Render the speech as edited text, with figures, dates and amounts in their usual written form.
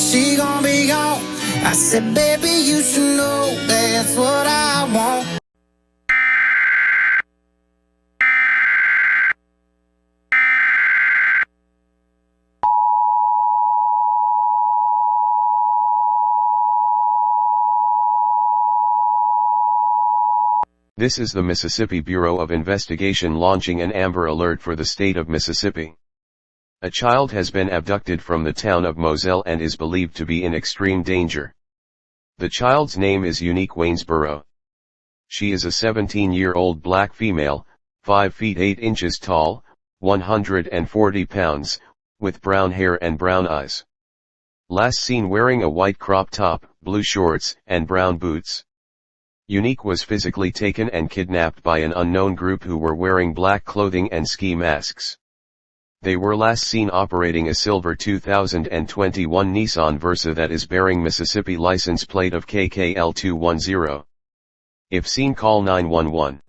she gon' be gone. I said, baby, you should know that's what I want. This is the Mississippi Bureau of Investigation launching an Amber Alert for the state of Mississippi. A child has been abducted from the town of Moselle and is believed to be in extreme danger. The child's name is Unique Waynesboro. She is a 17-year-old black female, 5 feet 8 inches tall, 140 pounds, with brown hair and brown eyes. Last seen wearing a white crop top, blue shorts, and brown boots. Unique was physically taken and kidnapped by an unknown group who were wearing black clothing and ski masks. They were last seen operating a silver 2021 Nissan Versa that is bearing Mississippi license plate of KKL210. If seen, call 911.